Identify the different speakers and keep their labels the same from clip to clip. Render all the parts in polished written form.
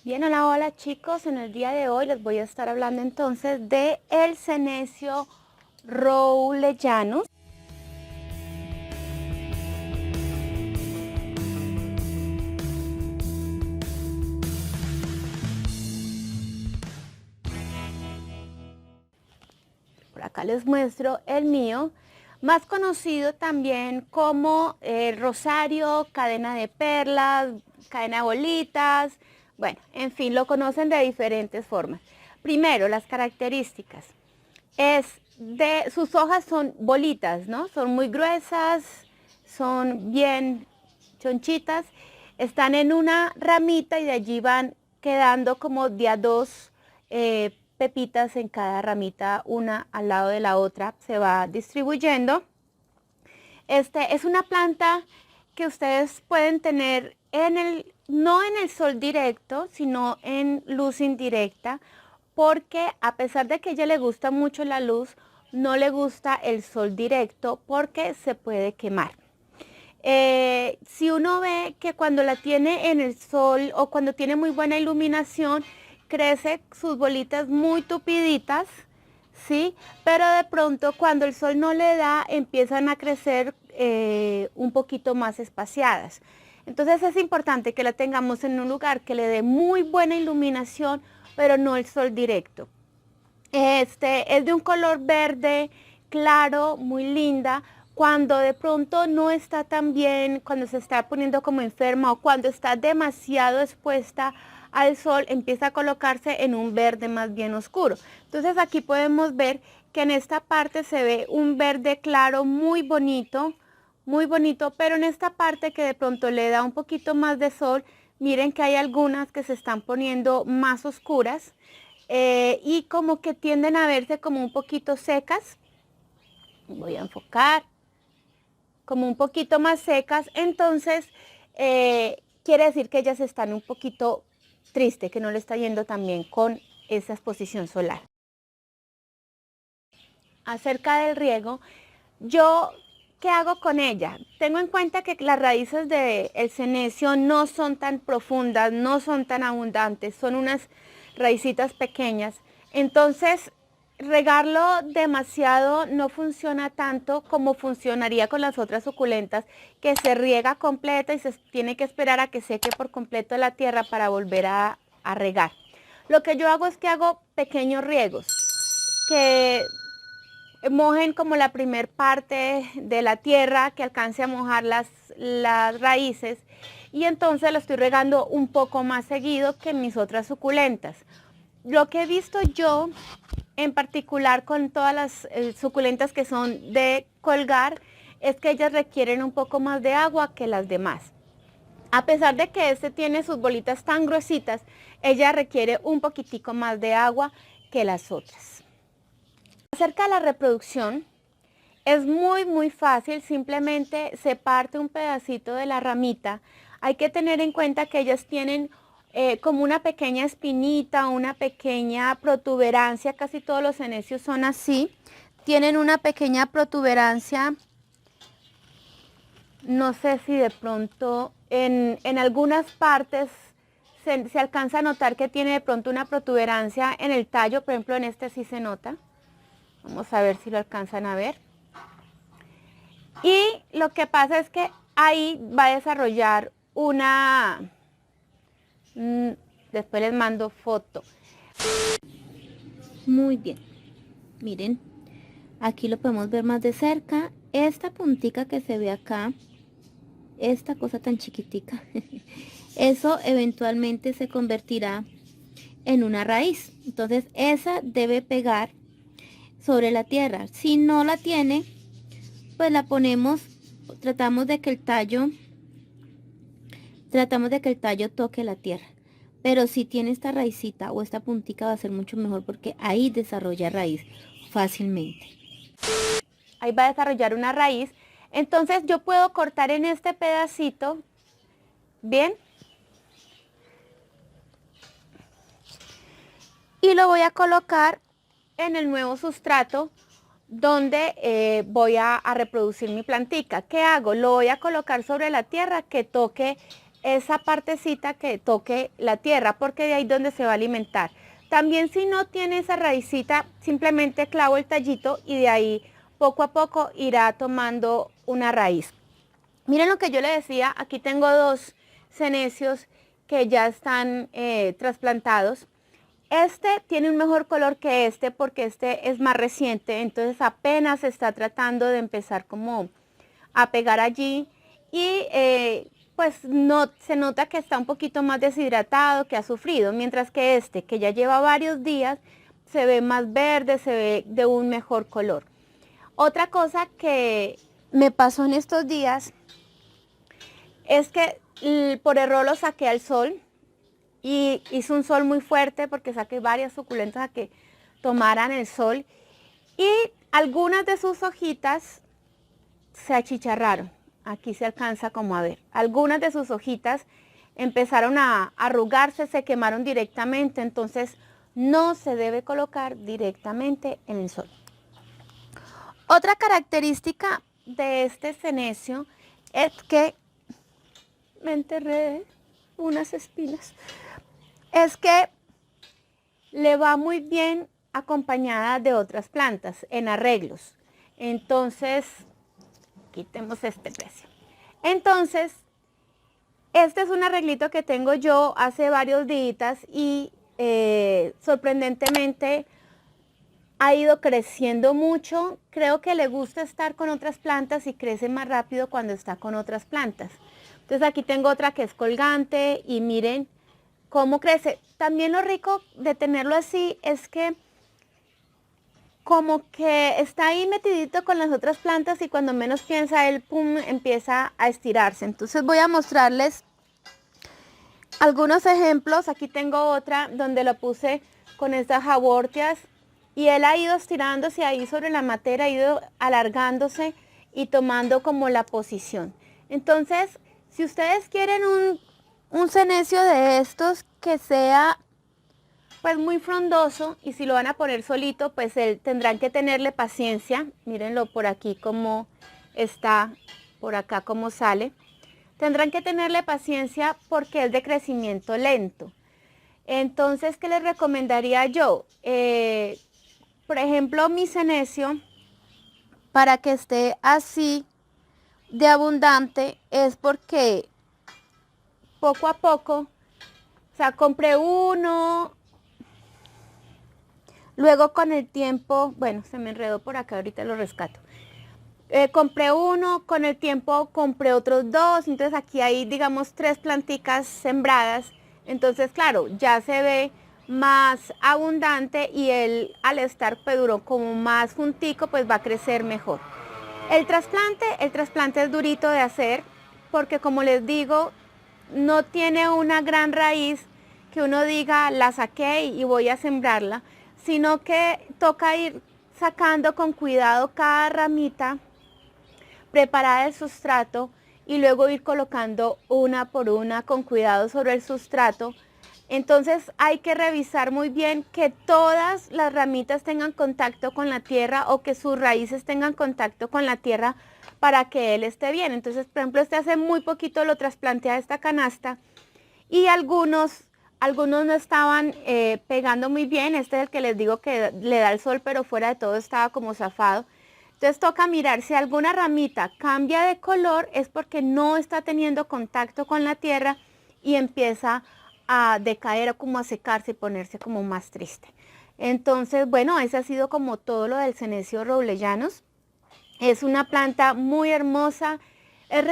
Speaker 1: Bien, hola, hola chicos, en el día de hoy les voy a estar hablando entonces de el Senecio rowleyanus. Por acá les muestro el mío, más conocido también como rosario, cadena de perlas, cadena de bolitas, bueno, en fin, lo conocen de diferentes formas. Primero, las características. Sus hojas son bolitas, ¿no? Son muy gruesas, son bien chonchitas, están en una ramita y de allí van quedando como de a dos pepitas en cada ramita, una al lado de la otra, se va distribuyendo. Es una planta que ustedes pueden tener no en el sol directo, sino en luz indirecta, porque a pesar de que a ella le gusta mucho la luz, no le gusta el sol directo porque se puede quemar. Si uno ve que cuando la tiene en el sol o cuando tiene muy buena iluminación, crece sus bolitas muy tupiditas, ¿sí? Pero de pronto cuando el sol no le da, empiezan a crecer un poquito más espaciadas. Entonces es importante que la tengamos en un lugar que le dé muy buena iluminación, pero no el sol directo. Es de un color verde claro, muy linda. Cuando de pronto no está tan bien, cuando se está poniendo como enferma o cuando está demasiado expuesta al sol, empieza a colocarse en un verde más bien oscuro. Entonces aquí podemos ver que en esta parte se ve un verde claro muy bonito, pero en esta parte que de pronto le da un poquito más de sol, miren que hay algunas que se están poniendo más oscuras. Y como que tienden a verse como un poquito secas. Voy a enfocar, como un poquito más secas, entonces quiere decir que ellas están un poquito triste, que no le está yendo tan bien con esa exposición solar. Acerca del riego, yo, ¿qué hago con ella? Tengo en cuenta que las raíces del senecio no son tan profundas, no son tan abundantes, son unas raicitas pequeñas. Entonces, regarlo demasiado no funciona tanto como funcionaría con las otras suculentas, que se riega completa y se tiene que esperar a que seque por completo la tierra para volver a regar. Lo que yo hago es que hago pequeños riegos, que mojen como la primer parte de la tierra, que alcance a mojar las raíces, y entonces lo estoy regando un poco más seguido que mis otras suculentas. Lo que he visto yo en particular con todas las suculentas que son de colgar es que ellas requieren un poco más de agua que las demás. A pesar de que este tiene sus bolitas tan gruesitas, ella requiere un poquitico más de agua que las otras. Acerca de la reproducción, es muy fácil, simplemente se parte un pedacito de la ramita. Hay que tener en cuenta que ellas tienen como una pequeña espinita, una pequeña protuberancia, casi todos los senecios son así. Tienen una pequeña protuberancia, no sé si de pronto en algunas partes se alcanza a notar que tiene de pronto una protuberancia en el tallo, por ejemplo en este sí se nota. Vamos a ver si lo alcanzan a ver. Y lo que pasa es que ahí va a desarrollar después les mando foto. Muy bien, miren, aquí lo podemos ver más de cerca. Esta puntica que se ve acá, esta cosa tan chiquitica, eso eventualmente se convertirá en una raíz. Entonces esa debe pegar sobre la tierra. Si no la tiene, pues la ponemos, tratamos de que el tallo toque la tierra. Pero si tiene esta raicita o esta puntica va a ser mucho mejor porque ahí desarrolla raíz fácilmente. Ahí va a desarrollar una raíz. Entonces yo puedo cortar en este pedacito, ¿bien? Y lo voy a colocar en el nuevo sustrato donde voy a reproducir mi plantica. ¿Qué hago? Lo voy a colocar sobre la tierra que toque esa partecita que toque la tierra, porque de ahí es donde se va a alimentar. También si no tiene esa raicita, simplemente clavo el tallito y de ahí poco a poco irá tomando una raíz. Miren lo que yo le decía, aquí tengo dos cenecios que ya están trasplantados. Este tiene un mejor color que este porque este es más reciente, entonces apenas está tratando de empezar como a pegar allí y pues no, se nota que está un poquito más deshidratado, que ha sufrido, mientras que este, que ya lleva varios días, se ve más verde, se ve de un mejor color. Otra cosa que me pasó en estos días es que por error lo saqué al sol y hizo un sol muy fuerte porque saqué varias suculentas a que tomaran el sol y algunas de sus hojitas se achicharraron. Aquí se alcanza como a ver. Algunas de sus hojitas empezaron a arrugarse, se quemaron directamente, entonces no se debe colocar directamente en el sol. Otra característica de este senecio es que me enterré unas espinas. Es que le va muy bien acompañada de otras plantas en arreglos. Entonces, quitemos este precio. Entonces, este es un arreglito que tengo yo hace varios días y sorprendentemente ha ido creciendo mucho. Creo que le gusta estar con otras plantas y crece más rápido cuando está con otras plantas. Entonces aquí tengo otra que es colgante y miren cómo crece. También lo rico de tenerlo así es que como que está ahí metidito con las otras plantas y cuando menos piensa él, pum, empieza a estirarse. Entonces voy a mostrarles algunos ejemplos. Aquí tengo otra donde lo puse con estas jabortias y él ha ido estirándose ahí sobre la matera, ha ido alargándose y tomando como la posición. Entonces, si ustedes quieren un senecio de estos que sea pues muy frondoso y si lo van a poner solito, pues tendrán que tenerle paciencia. Mírenlo por aquí como está, por acá como sale. Tendrán que tenerle paciencia porque es de crecimiento lento. Entonces, ¿qué les recomendaría yo? Por ejemplo, mi senecio, para que esté así de abundante, es porque poco a poco, o sea, compré uno, luego con el tiempo, bueno, se me enredó por acá, ahorita lo rescato. Compré uno, con el tiempo compré otros dos, entonces aquí hay, digamos, 3 planticas sembradas. Entonces, claro, ya se ve más abundante y él al estar pues, duro como más juntico, pues va a crecer mejor. El trasplante es durito de hacer porque como les digo, no tiene una gran raíz que uno diga la saqué y voy a sembrarla, sino que toca ir sacando con cuidado cada ramita, preparar el sustrato y luego ir colocando una por una con cuidado sobre el sustrato. Entonces hay que revisar muy bien que todas las ramitas tengan contacto con la tierra o que sus raíces tengan contacto con la tierra para que él esté bien. Entonces, por ejemplo, este hace muy poquito lo trasplanté a esta canasta y algunos no estaban pegando muy bien. Este es el que les digo que le da el sol, pero fuera de todo estaba como zafado. Entonces toca mirar si alguna ramita cambia de color es porque no está teniendo contacto con la tierra y empieza a decaer o como a secarse y ponerse como más triste. Entonces, bueno, ese ha sido como todo lo del senecio robleyanos. Es una planta muy hermosa, es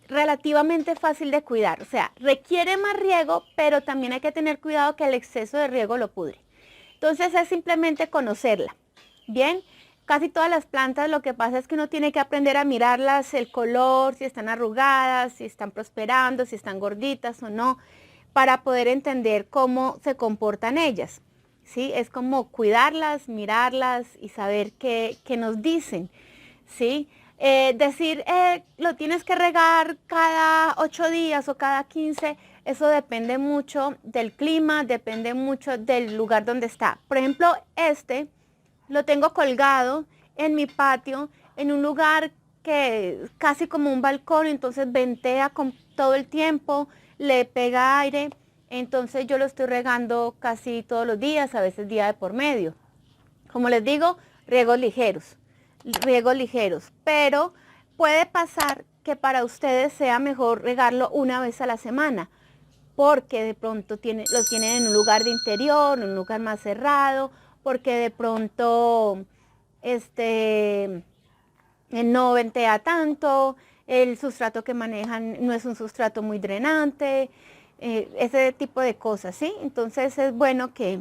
Speaker 1: relativamente fácil de cuidar, o sea, requiere más riego, pero también hay que tener cuidado que el exceso de riego lo pudre. Entonces es simplemente conocerla, ¿bien? Casi todas las plantas lo que pasa es que uno tiene que aprender a mirarlas, el color, si están arrugadas, si están prosperando, si están gorditas o no, para poder entender cómo se comportan ellas, ¿sí? Es como cuidarlas, mirarlas y saber qué nos dicen, ¿sí? Decir, lo tienes que regar cada 8 días o cada 15, eso depende mucho del clima, depende mucho del lugar donde está. Por ejemplo, este lo tengo colgado en mi patio, en un lugar que casi como un balcón, entonces ventea con todo el tiempo, le pega aire, entonces yo lo estoy regando casi todos los días, a veces día de por medio. Como les digo, riegos ligeros, pero puede pasar que para ustedes sea mejor regarlo una vez a la semana, porque de pronto los tienen en un lugar de interior, en un lugar más cerrado, porque de pronto no ventea tanto, el sustrato que manejan no es un sustrato muy drenante, ese tipo de cosas, ¿sí? Entonces es bueno que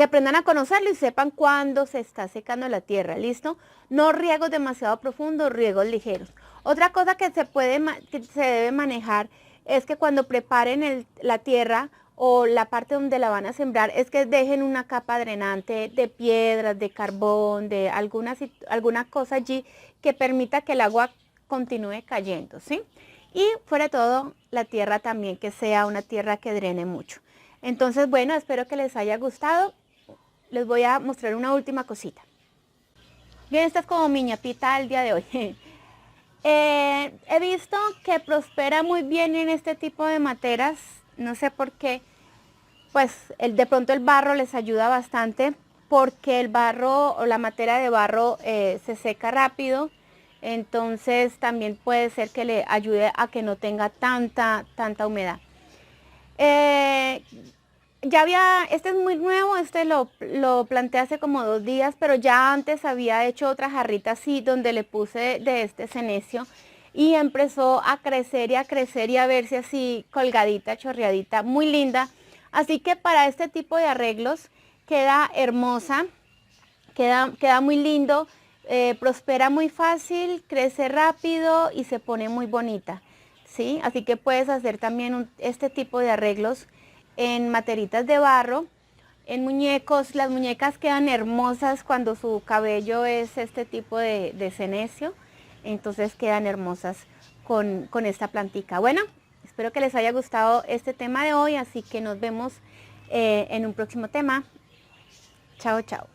Speaker 1: aprendan a conocerlo y sepan cuándo se está secando la tierra, ¿listo? No riegos demasiado profundos, riegos ligeros. Otra cosa que que se debe manejar es que cuando preparen la tierra o la parte donde la van a sembrar, es que dejen una capa drenante de piedras, de carbón, de alguna cosa allí que permita que el agua continúe cayendo, ¿sí? Y fuera de todo, la tierra también que sea una tierra que drene mucho. Entonces, bueno, espero que les haya gustado. Les voy a mostrar una última cosita. Bien, esta es como mi ñapita el día de hoy. He visto que prospera muy bien en este tipo de materas. No sé por qué. Pues de pronto el barro les ayuda bastante porque el barro o la matera de barro se seca rápido. Entonces también puede ser que le ayude a que no tenga tanta humedad. Este es muy nuevo, lo planté hace como 2 días, pero ya antes había hecho otra jarrita así donde le puse de este senecio y empezó a crecer y a verse así colgadita, chorreadita, muy linda. Así que para este tipo de arreglos queda hermosa, queda muy lindo, prospera muy fácil, crece rápido y se pone muy bonita, ¿sí? Así que puedes hacer también este tipo de arreglos en materitas de barro, en muñecos. Las muñecas quedan hermosas cuando su cabello es este tipo de senecio, entonces quedan hermosas con esta plantica. Bueno, espero que les haya gustado este tema de hoy, así que nos vemos en un próximo tema. Chao, chao.